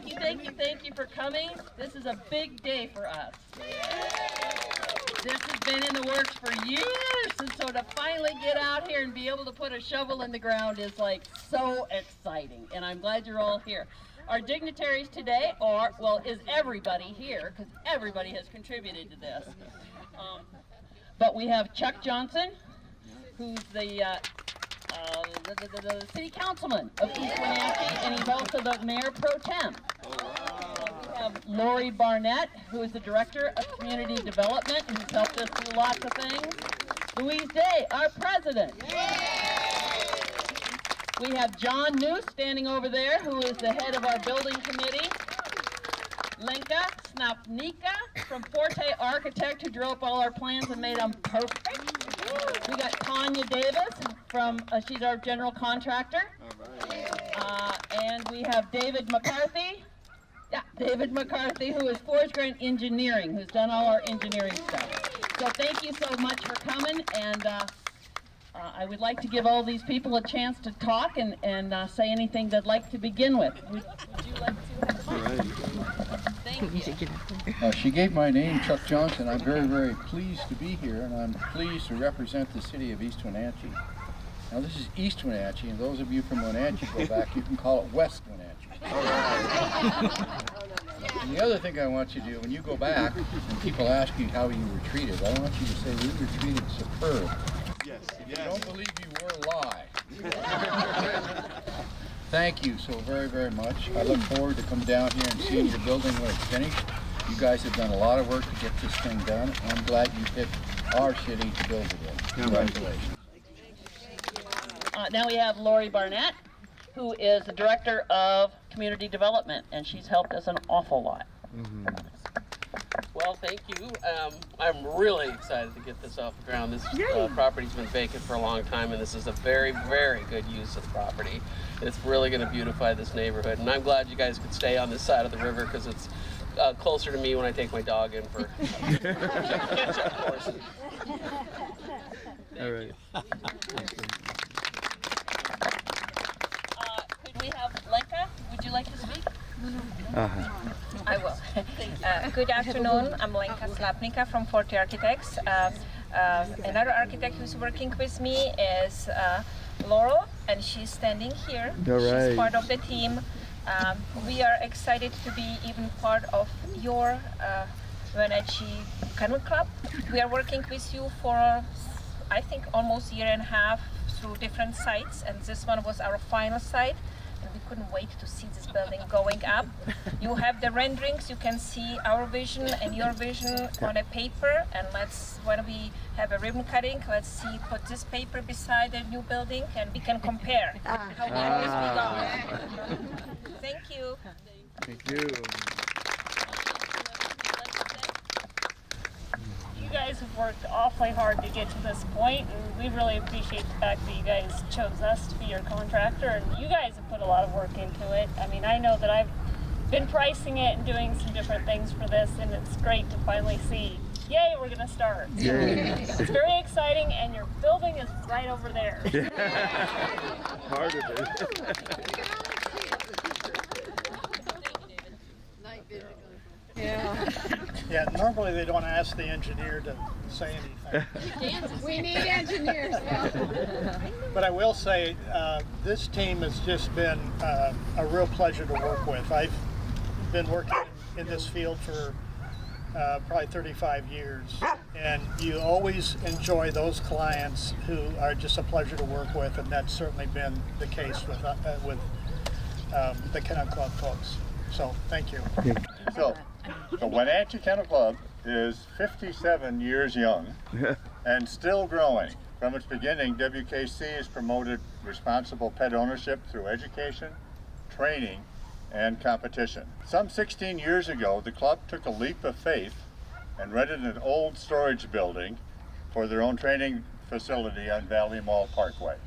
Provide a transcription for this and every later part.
thank you for coming. This is a big day for us. This has been in the works for years, and so to finally get out here and be able to put a shovel in the ground is like so exciting, and I'm glad you're all here. Our dignitaries today are, well, is everybody here, because everybody has contributed to this. But we have Chuck Johnson, who's the city councilman of East Wenatchee, and he's also the mayor pro tem. We have Lori Barnett, who is the director of community development, who's helped us do lots of things. Louise Day, our president. We have John Noose standing over there, who is the head of our building committee. Lenka Snapnika from Forte Architect, who drew up all our plans and made them perfect. We got Tanya Davis from, she's our general contractor. And we have David McCarthy. Yeah, David McCarthy, who is Forest Grant Engineering, who's done all our engineering stuff. So thank you so much for coming, and I would like to give all these people a chance to talk and say anything they'd like to begin with. Would you like to have fun? Thank you. She gave my name, Chuck Johnson. I'm very, very pleased to be here, and I'm pleased to represent the city of East Wenatchee. Now this is East Wenatchee, and those of you from Wenatchee go back, you can call it West Wenatchee. And the other thing I want you to do, when you go back and people ask you how you were treated, I want you to say we were treated superb. Yes. If you don't believe you were, lie. Thank you so very, very much. I look forward to coming down here and seeing your building when it's finished. You guys have done a lot of work to get this thing done. I'm glad you picked our city to build it in. Congratulations. Now we have Lori Barnett, who is the director of community development, and she's helped us an awful lot. Well, thank you. I'm really excited to get this off the ground. This property's been vacant for a long time, and this is a very, very good use of the property. It's really going to beautify this neighborhood, and I'm glad you guys could stay on this side of the river because it's closer to me when I take my dog in for catch-up course. All right. Could we have Lenka? Would you like to speak? I will. Good afternoon. I'm Lenka Slapnika from Forte Architects. Another architect who's working with me is Laurel, and she's standing here. She's part of the team. We are excited to be even part of your Wenatchee Kennel Club. We are working with you for, I think, almost a year and a half through different sites, and this one was our final site. We couldn't wait to see this building going up. You have the renderings, you can see our vision and your vision on a paper, and when we have a ribbon cutting, put this paper beside the new building and we can compare how far we go. Thank you. Thank you. You guys have worked awfully hard to get to this point, and we really appreciate the fact that you guys chose us to be your contractor, and you guys have put a lot of work into it. I mean, I know that I've been pricing it and doing some different things for this, and it's great to finally see, yay, we're gonna start. It's very exciting, and your building is right over there. Part of it. Yeah, normally they don't ask the engineer to say anything. We need engineers now. But I will say, this team has just been a real pleasure to work with. I've been working in this field for probably 35 years, and you always enjoy those clients who are just a pleasure to work with, and that's certainly been the case with the Kennel Club folks. So, thank you. So, the Wenatchee Kennel Club is 57 years young and still growing. From its beginning, WKC has promoted responsible pet ownership through education, training, and competition. Some 16 years ago, the club took a leap of faith and rented an old storage building for their own training facility on Valley Mall Parkway.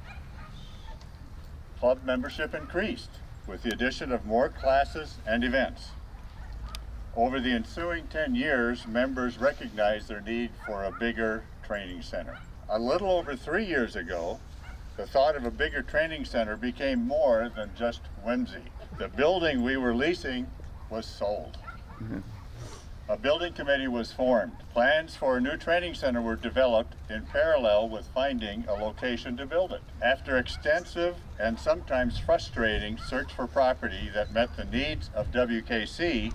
Club membership increased with the addition of more classes and events. Over the ensuing 10 years, members recognized their need for a bigger training center. A little over 3 years ago, the thought of a bigger training center became more than just whimsy. The building we were leasing was sold. A building committee was formed. Plans for a new training center were developed in parallel with finding a location to build it. After extensive and sometimes frustrating search for property that met the needs of WKC,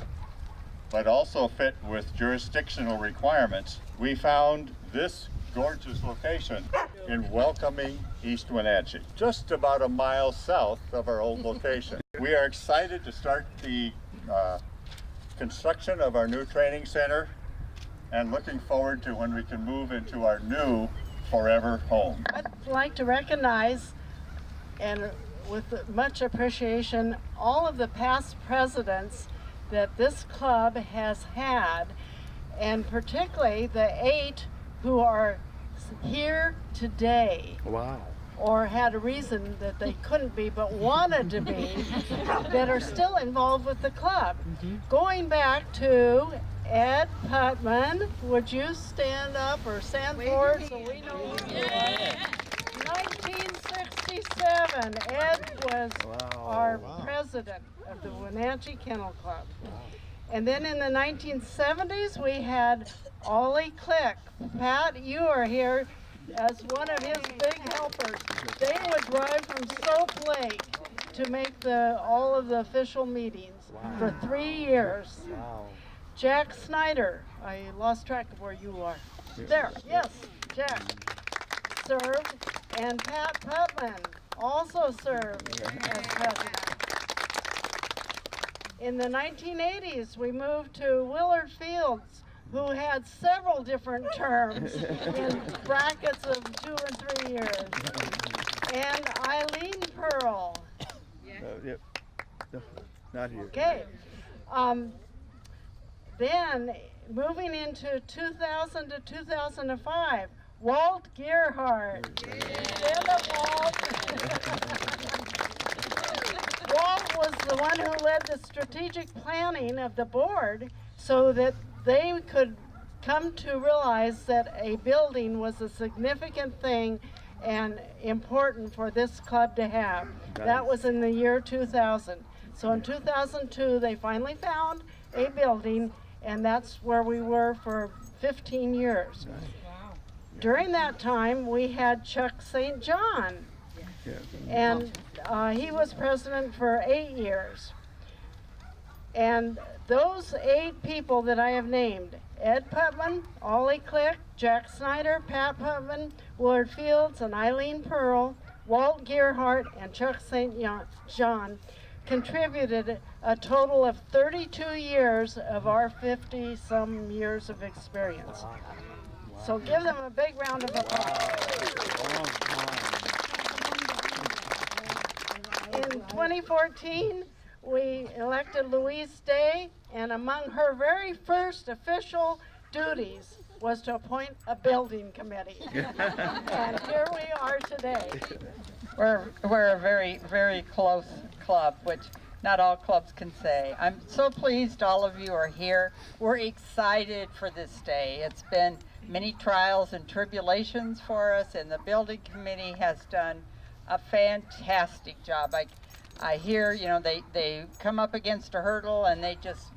but also fit with jurisdictional requirements, we found this gorgeous location in welcoming East Wenatchee, just about a mile south of our old location. We are excited to start the construction of our new training center and looking forward to when we can move into our new forever home. I'd like to recognize, and with much appreciation, all of the past presidents that this club has had, and particularly the 8 who are here today. Wow. Or had a reason that they couldn't be but wanted to be, that are still involved with the club. Going back to Ed Putman, would you stand up or stand forward so we know who you are? 1967, Ed was our president of the Wenatchee Kennel Club. And then in the 1970s, we had Ollie Click. Pat, you are here as one of his big helpers. They would drive from Soap Lake to make all of the official meetings for 3 years. Wow. Jack Snyder, I lost track of where you are. There, yes, Jack served, and Pat Putman also served as president. In the 1980s, we moved to Willard Fields, who had several different terms in brackets of 2 and 3 years. And Eileen Pearl. Yep. No, not here. Okay. Then, moving into 2000 to 2005, Walt Gerhardt. Stand up, Walt. Walt was the one who led the strategic planning of the board so that they could come to realize that a building was a significant thing and important for this club to have. That was in the year 2000. So in 2002, they finally found a building, and that's where we were for 15 years. During that time, we had Chuck St. John, and he was president for 8 years. And those 8 people that I have named, Ed Putman, Ollie Click, Jack Snyder, Pat Putman, Willard Fields, and Eileen Pearl, Walt Gerhardt, and Chuck St. John, contributed a total of 32 years of our 50-some years of experience. So give them a big round of applause. In 2014, we elected Louise Day, and among her very first official duties was to appoint a building committee. And here we are today. We're a very, very close club, which not all clubs can say. I'm so pleased all of you are here. We're excited for this day. It's been many trials and tribulations for us, and the building committee has done a fantastic job. I hear, you know, they come up against a hurdle and they just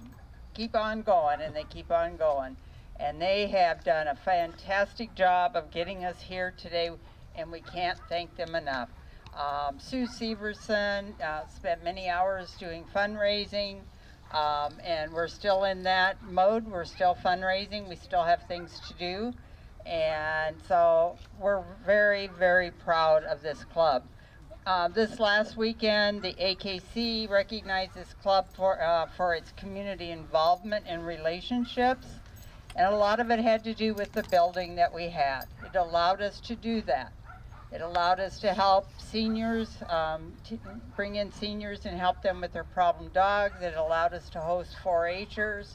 keep on going and they keep on going. And they have done a fantastic job of getting us here today, and we can't thank them enough. Sue Severson spent many hours doing fundraising, and we're still in that mode. We're still fundraising. We still have things to do. And so we're very, very proud of this club. This last weekend, the AKC recognized this club for its community involvement and relationships, and a lot of it had to do with the building that we had. It allowed us to do that. It allowed us to help seniors, bring in seniors and help them with their problem dogs. It allowed us to host 4-H'ers.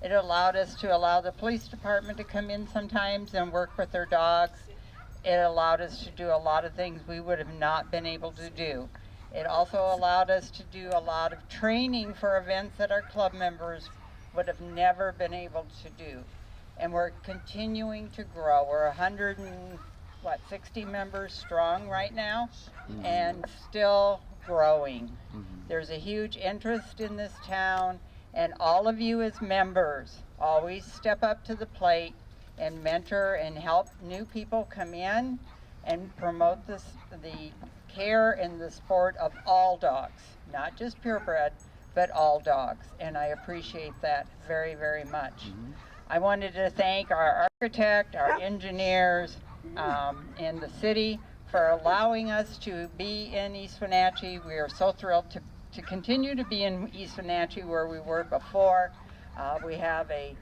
It allowed us to allow the police department to come in sometimes and work with their dogs. It allowed us to do a lot of things we would have not been able to do. It also allowed us to do a lot of training for events that our club members would have never been able to do. And we're continuing to grow. We're 160 members strong right now, and still growing. There's a huge interest in this town, And all of you as members, always step up to the plate and mentor and help new people come in and promote the care and the sport of all dogs, not just purebred, but all dogs. And I appreciate that very, very much. I wanted to thank our architect, our engineers, and the city for allowing us to be in East Wenatchee. We are so thrilled to continue to be in East Wenatchee where we were before. We have a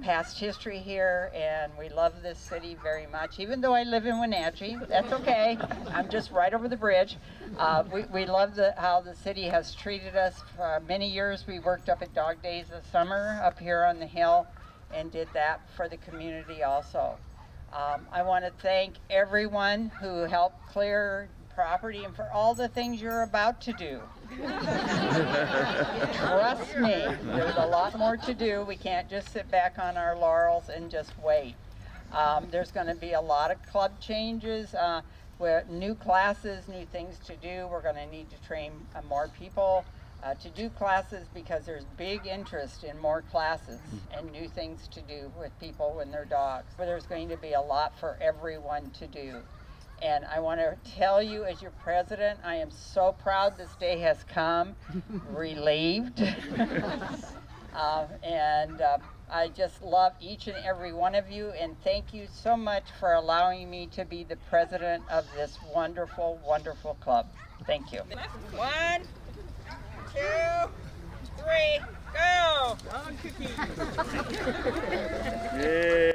past history here, and we love this city very much. Even though I live in Wenatchee, that's okay. I'm just right over the bridge. We love how the city has treated us. For many years we worked up at Dog Days of Summer up here on the hill and did that for the community also. I want to thank everyone who helped clear property and for all the things you're about to do. Trust me, there's a lot more to do. We can't just sit back on our laurels and just wait. There's going to be a lot of club changes, new classes, new things to do. We're going to need to train more people to do classes because there's big interest in more classes and new things to do with people and their dogs. But there's going to be a lot for everyone to do. And I want to tell you, as your president, I am so proud this day has come, relieved. I just love each and every one of you, and thank you so much for allowing me to be the president of this wonderful, wonderful club. Thank you. 1, 2, 3, go! Yeah.